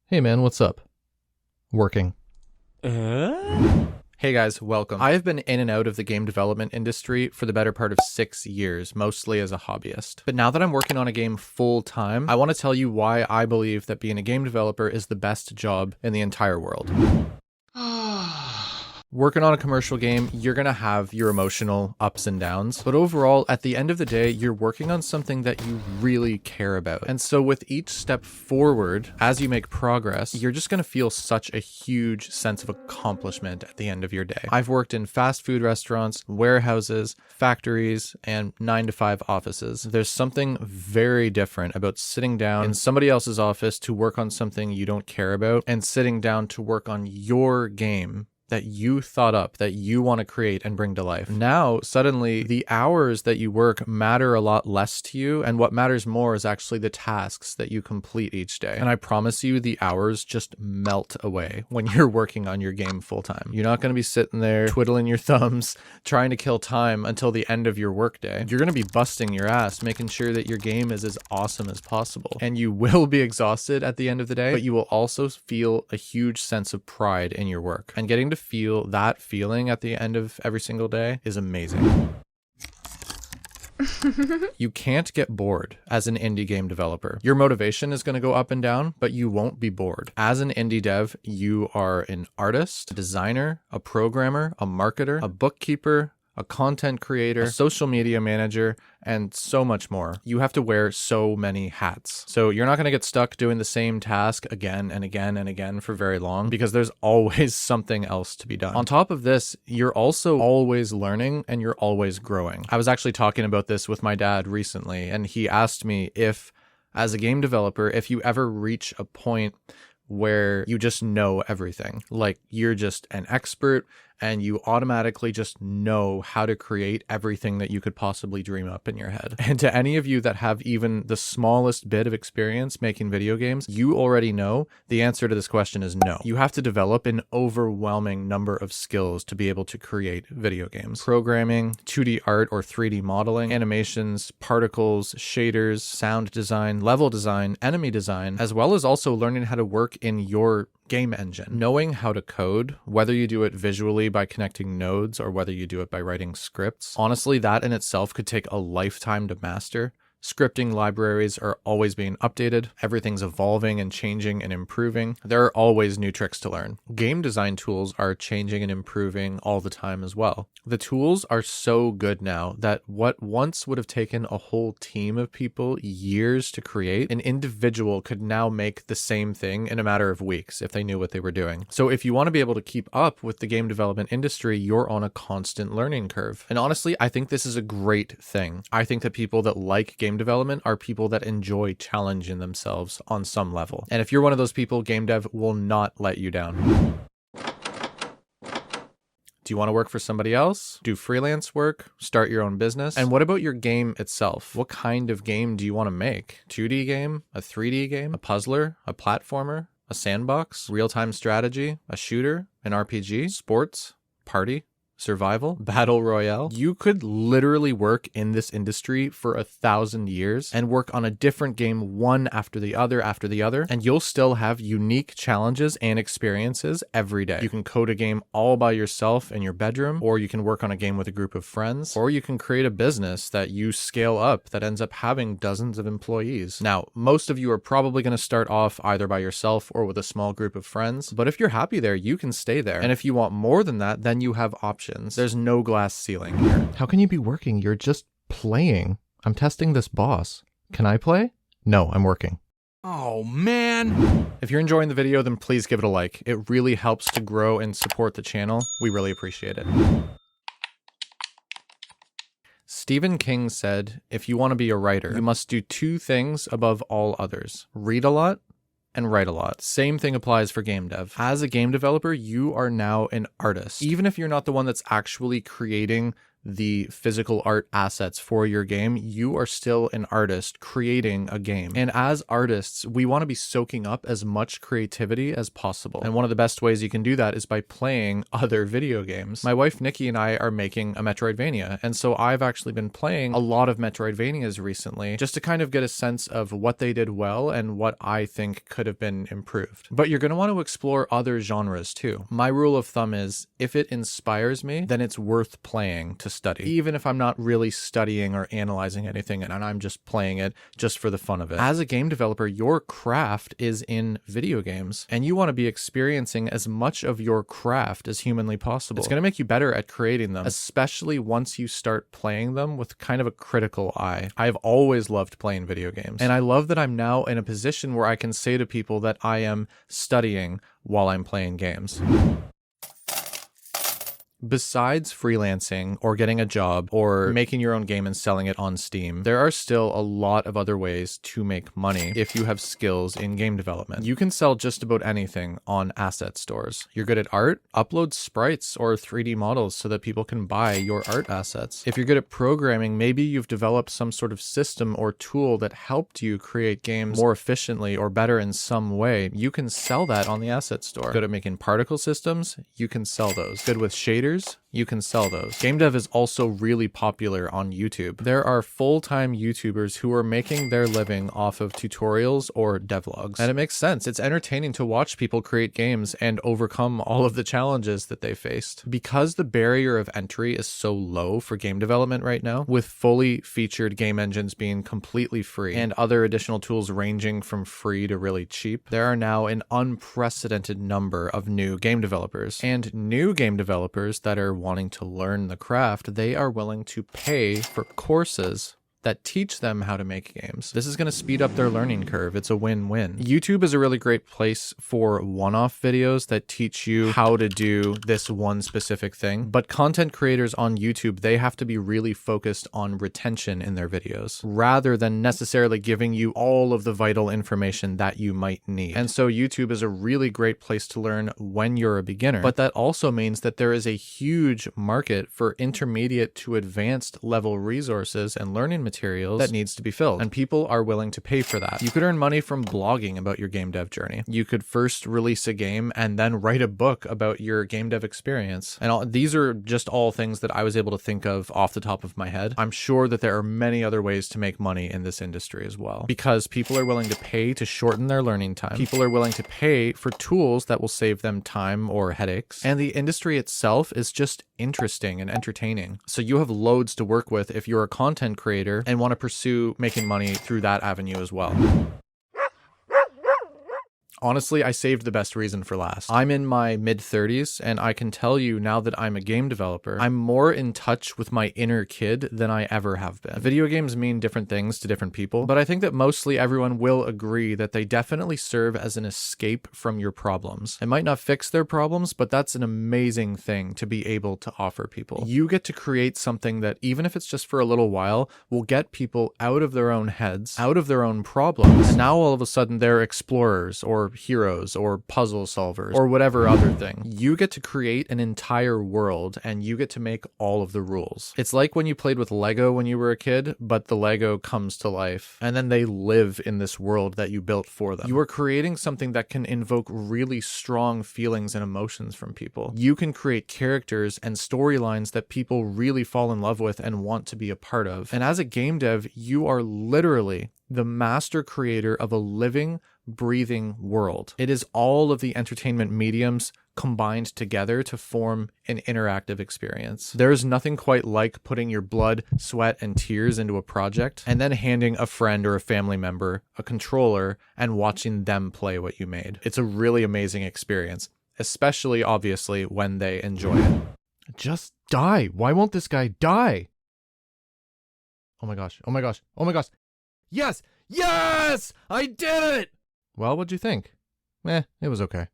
Hey man, what's up? Working. Hey guys, welcome. I have been in and out of the game development industry for the better part of 6 years, mostly as a hobbyist. But now that I'm working on a game full time, I want to tell you why I believe that being a game developer is the best job in the entire world. Working on a commercial game, you're gonna have your emotional ups and downs, but overall, at the end of the day, you're working on something that you really care about. And so with each step forward, as you make progress, you're just gonna feel such a huge sense of accomplishment at the end of your day. I've worked in fast food restaurants, warehouses, factories, and 9-to-5 offices. There's something very different about sitting down in somebody else's office to work on something you don't care about and sitting down to work on your game that you thought up, that you want to create and bring to life. Now, suddenly, the hours that you work matter a lot less to you, and what matters more is actually the tasks that you complete each day. And I promise you, the hours just melt away when you're working on your game full time. You're not going to be sitting there twiddling your thumbs, trying to kill time until the end of your workday. You're going to be busting your ass, making sure that your game is as awesome as possible. And you will be exhausted at the end of the day, but you will also feel a huge sense of pride in your work. And getting to feel that feeling at the end of every single day is amazing. You can't get bored as an indie game developer. Your motivation is going to go up and down, but you won't be bored. As an indie dev, you are an artist, a designer, a programmer, a marketer, a bookkeeper, a content creator, a social media manager, and so much more. You have to wear so many hats. So you're not going to get stuck doing the same task again and again and again for very long because there's always something else to be done. On top of this, you're also always learning and you're always growing. I was actually talking about this with my dad recently, and he asked me if, as a game developer, if you ever reach a point where you just know everything, like you're just an expert and you automatically just know how to create everything that you could possibly dream up in your head. And to any of you that have even the smallest bit of experience making video games, you already know the answer to this question is no. You have to develop an overwhelming number of skills to be able to create video games. Programming, 2D art or 3D modeling, animations, particles, shaders, sound design, level design, enemy design, as well as also learning how to work in your game engine. Knowing how to code, whether you do it visually by connecting nodes or whether you do it by writing scripts, honestly, that in itself could take a lifetime to master. Scripting libraries are always being updated. Everything's evolving and changing and improving. There are always new tricks to learn. Game design tools are changing and improving all the time as well. The tools are so good now that what once would have taken a whole team of people years to create, an individual could now make the same thing in a matter of weeks if they knew what they were doing. So if you want to be able to keep up with the game development industry, you're on a constant learning curve. And honestly, I think this is a great thing. I think that people that like game development are people that enjoy challenging themselves on some level. And if you're one of those people, game dev will not let you down. Do you want to work for somebody else? Do freelance work? Start your own business? And what about your game itself? What kind of game do you want to make? 2D game? A 3D game? A puzzler? A platformer? A sandbox? Real-time strategy? A shooter? An RPG? Sports? Party? Survival, battle royale. You could literally work in this industry for 1,000 years and work on a different game one after the other, and you'll still have unique challenges and experiences every day. You can code a game all by yourself in your bedroom, or you can work on a game with a group of friends, or you can create a business that you scale up that ends up having dozens of employees. Now, most of you are probably going to start off either by yourself or with a small group of friends, but if you're happy there, you can stay there. And if you want more than that, then you have options. There's no glass ceiling here. How can you be working? You're just playing. I'm testing this boss. Can I play? No, I'm working. Oh, man. If you're enjoying the video, then please give it a like. It really helps to grow and support the channel. We really appreciate it. Stephen King said, if you want to be a writer, you must do two things above all others. Read a lot and write a lot. Same thing applies for game dev. As a game developer, you are now an artist. Even if you're not the one that's actually creating the physical art assets for your game, you are still an artist creating a game. And as artists, we want to be soaking up as much creativity as possible. And one of the best ways you can do that is by playing other video games. My wife Nikki and I are making a Metroidvania, and so I've actually been playing a lot of Metroidvanias recently just to kind of get a sense of what they did well and what I think could have been improved. But you're going to want to explore other genres too. My rule of thumb is if it inspires me, then it's worth playing to study. Even if I'm not really studying or analyzing anything and I'm just playing it just for the fun of it. As a game developer, your craft is in video games, and you want to be experiencing as much of your craft as humanly possible. It's going to make you better at creating them, especially once you start playing them with kind of a critical eye. I've always loved playing video games, and I love that I'm now in a position where I can say to people that I am studying while I'm playing games. Besides freelancing or getting a job or making your own game and selling it on Steam, there are still a lot of other ways to make money if you have skills in game development. You can sell just about anything on asset stores. You're good at art? Upload sprites or 3D models so that people can buy your art assets. If you're good at programming, maybe you've developed some sort of system or tool that helped you create games more efficiently or better in some way. You can sell that on the asset store. Good at making particle systems? You can sell those. Good with shaders? You can sell those. Game dev is also really popular on YouTube. There are full-time YouTubers who are making their living off of tutorials or devlogs. And it makes sense. It's entertaining to watch people create games and overcome all of the challenges that they faced. Because the barrier of entry is so low for game development right now, with fully featured game engines being completely free and other additional tools ranging from free to really cheap, there are now an unprecedented number of new game developers. And new game developers that are wanting to learn the craft, they are willing to pay for courses that teach them how to make games. This is going to speed up their learning curve. It's a win-win. YouTube is a really great place for one-off videos that teach you how to do this one specific thing. But content creators on YouTube, they have to be really focused on retention in their videos rather than necessarily giving you all of the vital information that you might need. And so YouTube is a really great place to learn when you're a beginner. But that also means that there is a huge market for intermediate to advanced level resources and learning materials that needs to be filled, and people are willing to pay for that. You could earn money from blogging about your game dev journey. You could first release a game and then write a book about your game dev experience. And these are just all things that I was able to think of off the top of my head. I'm sure that there are many other ways to make money in this industry as well, because people are willing to pay to shorten their learning time. People are willing to pay for tools that will save them time or headaches. And the industry itself is just interesting and entertaining. So you have loads to work with if you're a content creator and want to pursue making money through that avenue as well. Honestly, I saved the best reason for last. I'm in my mid-30s, and I can tell you now that I'm a game developer, I'm more in touch with my inner kid than I ever have been. Video games mean different things to different people, but I think that mostly everyone will agree that they definitely serve as an escape from your problems. It might not fix their problems, but that's an amazing thing to be able to offer people. You get to create something that, even if it's just for a little while, will get people out of their own heads, out of their own problems, and now all of a sudden they're explorers or heroes or puzzle solvers or whatever other thing. You get to create an entire world and you get to make all of the rules. It's like when you played with Lego when you were a kid, but the Lego comes to life and then they live in this world that you built for them. You are creating something that can invoke really strong feelings and emotions from people. You can create characters and storylines that people really fall in love with and want to be a part of. And as a game dev, you are literally the master creator of a living, breathing world. It is all of the entertainment mediums combined together to form an interactive experience. There is nothing quite like putting your blood, sweat, and tears into a project and then handing a friend or a family member a controller and watching them play what you made. It's a really amazing experience, especially obviously when they enjoy it. Just die. Why won't this guy die? Oh my gosh. Oh my gosh. Oh my gosh. Yes! Yes! I did it! Well, what'd you think? It was okay.